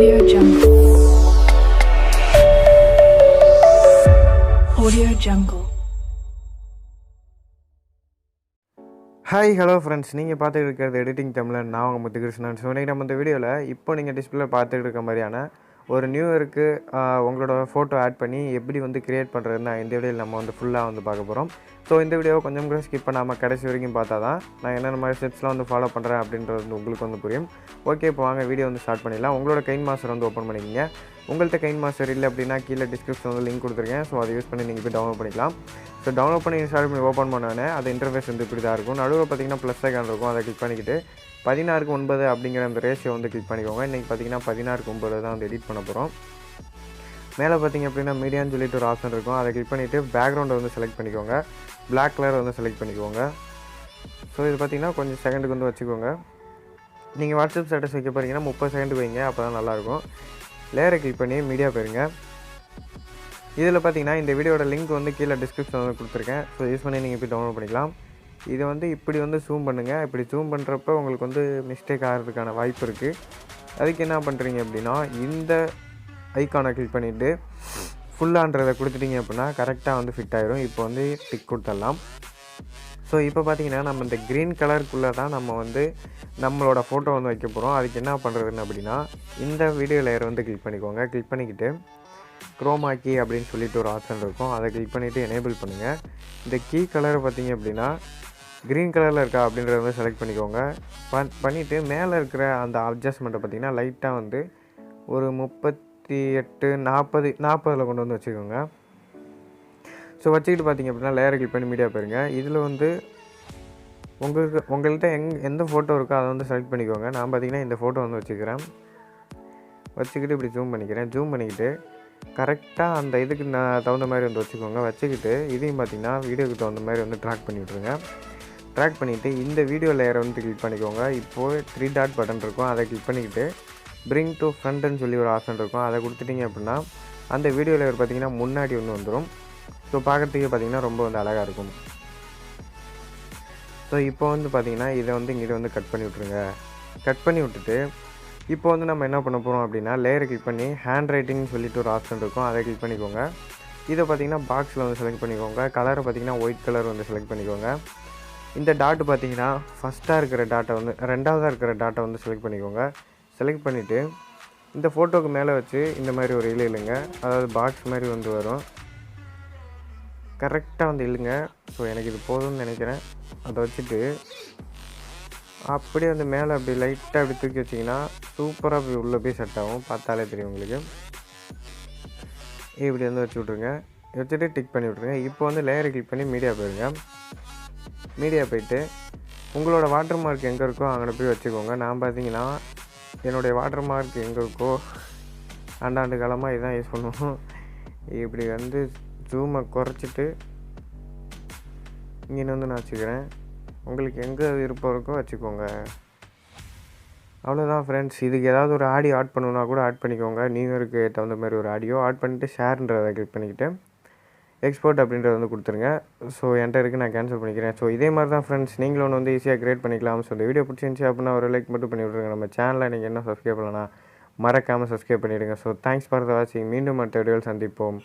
Audio Jungle. Audio Jungle. Hi hello friends, நீங்கள் பார்த்துட்டு இருக்கிறது எடிட்டிங் தமிழன். நான் உங்கள் முத்துகிருஷ்ணன். ஸோ இன்றைக்கி நம்ம இந்த வீடியோவில் இப்போ நீங்கள் டிஸ்பிளே பார்த்துட்டு இருக்க மாதிரியான ஒரு நியூ இயருக்கு உங்களோட ஃபோட்டோ ஆட் பண்ணி எப்படி வந்து க்ரியேட் பண்ணுறதுன்னா இந்த வீடியோவில் நம்ம வந்து ஃபுல்லாக வந்து பார்க்க போகிறோம். ஸோ இந்த வீடியோவை கொஞ்சம் கூட ஸ்கிப் பண்ணாமல் கடைசி வரைக்கும் பார்த்தா தான் நான் என்னென்ன மாதிரி ஸ்டெப்ஸ்லாம் வந்து ஃபாலோ பண்ணுறேன் அப்படின்றது வந்து உங்களுக்கு வந்து புரியும். ஓகே, இப்போ வாங்க வீடியோ வந்து ஸ்டார்ட் பண்ணிடலாம். உங்களோட கைன்மாஸ்டர் வந்து ஓப்பன் பண்ணிக்கிங்க. உங்கள்கிட்ட கைன்மாஸ்டர் இல்லை அப்படின்னா கீழே டிஸ்கிரிப்ஷன் வந்து லிங்க் கொடுத்துருக்கேன். ஸோ அதை யூஸ் பண்ணி நீங்கள் போய் டவுன்லோட் பண்ணிக்கலாம். ஸோ டவுன்லோட் பண்ணி இன்ஸ்டால் பண்ணி ஓப்பன் பண்ணோன்னே அது இன்டர்ஃபேஸ் வந்து இப்படி தான் இருக்கும். நடுவில் பார்த்தீங்கன்னா ப்ளஸ் ஐக்கான் இருக்கும். அதை கிளிக் பண்ணிக்கிட்டு 16:9 அப்படிங்கிற அந்த ரேஷியோ வந்து கிளிக் பண்ணிக்கோங்க. இன்றைக்கி பார்த்தீங்கன்னா 16:9 தான் வந்து எடிட் பண்ண போகிறோம். மேலே பார்த்தீங்க அப்படின்னா மீடியான்னு சொல்லிட்டு ஒரு ஆப்ஷன் இருக்கும். அதை கிளிக் பண்ணிவிட்டு பேக்ரவுண்டை வந்து செலக்ட் பண்ணிக்கோங்க. பிளாக் கலர் வந்து செலக்ட் பண்ணிக்கோங்க. ஸோ இது பார்த்தீங்கன்னா கொஞ்சம் செகண்டுக்கு வந்து வச்சுக்கோங்க. நீங்கள் வாட்ஸ்அப் ஸ்டேட்டஸ் வைக்க போகிறீங்கன்னா 30 செகண்ட் வைங்க, அப்போ தான் நல்லாயிருக்கும். லேயரை கிளிக் பண்ணி மீடியா போயிருங்க. இதில் பார்த்தீங்கன்னா இந்த வீடியோட லிங்க் வந்து கீழே டிஸ்கிரிப்ஷன் வந்து கொடுத்துருக்கேன். ஸோ யூஸ் பண்ணி நீங்கள் போய் டவுன்லோட் பண்ணிக்கலாம். இதை வந்து இப்படி வந்து ஜூம் பண்ணுங்கள். இப்படி ஜூம் பண்ணுறப்ப உங்களுக்கு வந்து மிஸ்டேக் ஆகிறதுக்கான வாய்ப்பு இருக்குது. அதுக்கு என்ன பண்ணுறீங்க அப்படின்னா இந்த ஐக்கானை கிளிக் பண்ணிவிட்டு ஃபுல்லான்றதை கொடுத்துட்டிங்க அப்படின்னா கரெக்டாக வந்து ஃபிட் ஆகிடும். இப்போ வந்து டிக் கொடுத்துடலாம். ஸோ இப்போ பார்த்தீங்கன்னா நம்ம இந்த க்ரீன் கலருக்குள்ளே தான் நம்ம வந்து நம்மளோட ஃபோட்டோ வந்து வைக்க போகிறோம். அதுக்கு என்ன பண்ணுறதுன்னு அப்படின்னா இந்த வீடியோ லேயர் வந்து கிளிக் பண்ணிக்கோங்க. கிளிக் பண்ணிக்கிட்டு குரோமா கீ அப்படின்னு சொல்லிட்டு ஒரு ஆப்ஷன் இருக்கும். அதை கிளிக் பண்ணிவிட்டு எனேபிள் பண்ணுங்கள். இந்த கீ கலரை பார்த்தீங்க அப்படின்னா க்ரீன் கலரில் இருக்கா அப்படின்றத வந்து செலக்ட் பண்ணிக்கோங்க. பண்ணிவிட்டு மேலே இருக்கிற அந்த அட்ஜஸ்ட்மெண்ட்டை பார்த்திங்கன்னா லைட்டாக வந்து ஒரு 38, 40 கொண்டு வந்து வச்சுக்கோங்க. ஸோ வச்சுக்கிட்டு பார்த்திங்க அப்படின்னா லேயரை கிளிக் பண்ணி மீடியா போயிருங்க. இதில் வந்து உங்கள்கிட்ட எந்த ஃபோட்டோ இருக்கோ அதை வந்து செலக்ட் பண்ணிக்கோங்க. நான் பார்த்திங்கன்னா இந்த ஃபோட்டோ வந்து வச்சுக்கிறேன். வச்சுக்கிட்டு இப்படி ஜூம் பண்ணிக்கிறேன். ஜூம் பண்ணிக்கிட்டு கரெக்டாக அந்த இதுக்கு தகுந்த மாதிரி வந்து வச்சுக்கோங்க. வச்சுக்கிட்டு இதையும் பார்த்திங்கன்னா வீடியோக்கு தகுந்த மாதிரி வந்து ட்ராக் பண்ணி விட்ருங்க. ட்ராக் பண்ணிவிட்டு இந்த வீடியோ லேயரை வந்து கிளிக் பண்ணிக்கோங்க. இப்போது 3 டாட் பட்டன் இருக்கும். அதை கிளிக் பண்ணிக்கிட்டு பிரிங் டு ஃப்ரண்ட்னு சொல்லி ஒரு ஆப்ஷன் இருக்கும். அதை கொடுத்துட்டிங்க அப்படின்னா அந்த வீடியோ லேயர் பார்த்திங்கன்னா முன்னாடி வந்து வந்துடும். ஸோ பார்க்குறதுக்கே பார்த்திங்கன்னா ரொம்ப வந்து அழகாக இருக்கும். ஸோ இப்போ வந்து பார்த்திங்கன்னா இதை வந்து இங்கே வந்து கட் பண்ணி விட்ருங்க. கட் பண்ணி விட்டுட்டு இப்போ வந்து நம்ம என்ன பண்ண போகிறோம் அப்படின்னா லேயரை கிளிக் பண்ணி ஹேண்ட் ரைட்டிங்னு சொல்லிட்டு ஒரு ஆப்ஷன் இருக்கும். அதை கிளிக் பண்ணிக்கோங்க. இதை பார்த்திங்கன்னா பாக்ஸில் வந்து செலக்ட் பண்ணிக்கோங்க. கலரை பார்த்திங்கன்னா ஒயிட் கலர் வந்து செலக்ட் பண்ணிக்கோங்க. இந்த டாட்டு பார்த்திங்கன்னா ஃபஸ்ட்டாக இருக்கிற டாட்டை வந்து ரெண்டாவதாக இருக்கிற டாட்டை வந்து செலக்ட் பண்ணிக்கோங்க. செலக்ட் பண்ணிவிட்டு இந்த ஃபோட்டோவுக்கு மேலே வச்சு இந்த மாதிரி ஒரு இழுங்க. அதாவது பாக்ஸ் மாதிரி வந்து வரும். கரெக்டாக வந்து இழுங்க. ஸோ எனக்கு இது போதும்னு நினைக்கிறேன். அதை வச்சுட்டு அப்படியே வந்து மேலே அப்படி லைட்டாக அப்படி தூக்கி வச்சிங்கன்னா சூப்பராக அப்படி உள்ளே போய் செட் ஆகும். பார்த்தாலே தெரியும் உங்களுக்கு. இப்படி வந்து வச்சு விட்ருங்க. வச்சுட்டு டிக் பண்ணி விட்ருங்க. இப்போ வந்து லேயரை கிளிக் பண்ணி மீடியா போயிருங்க. மீடியா போயிட்டு உங்களோட வாட்டர் மார்க் எங்கே இருக்கோ அங்கே போய் வச்சுக்கோங்க. நான் பார்த்தீங்கன்னா என்னுடைய வாட்டர் மார்க் எங்கே இருக்கோ ஆண்டாண்டு காலமாக இதுதான் யூஸ் பண்ணுவோம். இப்படி வந்து ஜூமை குறைச்சிட்டு இங்கே வந்து நான் வச்சுக்கிறேன். உங்களுக்கு எங்கே விருப்பம் இருக்கோ வச்சுக்கோங்க. அவ்வளோதான் ஃப்ரெண்ட்ஸ். இதுக்கு ஏதாவது ஒரு ஆடியோ ஆட் பண்ணணுன்னா கூட ஆட் பண்ணிக்கோங்க. நியூ இயருக்கு தகுந்த மாதிரி ஒரு ஆடியோ ஆட் பண்ணிவிட்டு ஷேர்ன்றதை கிளிக் பண்ணிக்கிட்டு எக்ஸ்போர்ட் அப்படின்றத வந்து கொடுத்துருங்க. ஸோ என்கிட்ட இருக்குது, நான் கேன்சல் பண்ணிக்கிறேன். ஸோ இதே மாதிரி தான் ஃப்ரெண்ட்ஸ் நீங்களும் ஒன்று வந்து ஈஸியாக க்ரியேட் பண்ணிக்கலாம். ஸோ இந்த வீடியோ பிடிச்சிருந்துச்சி அப்படின்னா ஒரு லைக் மட்டும் பண்ணி விட்ருங்க. நம்ம சேனலில் நீங்கள் என்ன சப்ஸ்கிரைப் பண்ணலன்னா மறக்காமல் சப்ஸ்கிரைப் பண்ணிவிடுங்க. ஸோ தேங்க்ஸ் ஃபார் த வாட்சிங். மீண்டும் அடுத்த வீடியோவில் சந்திப்போம்.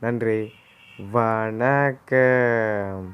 நன்றி, வணக்கம்.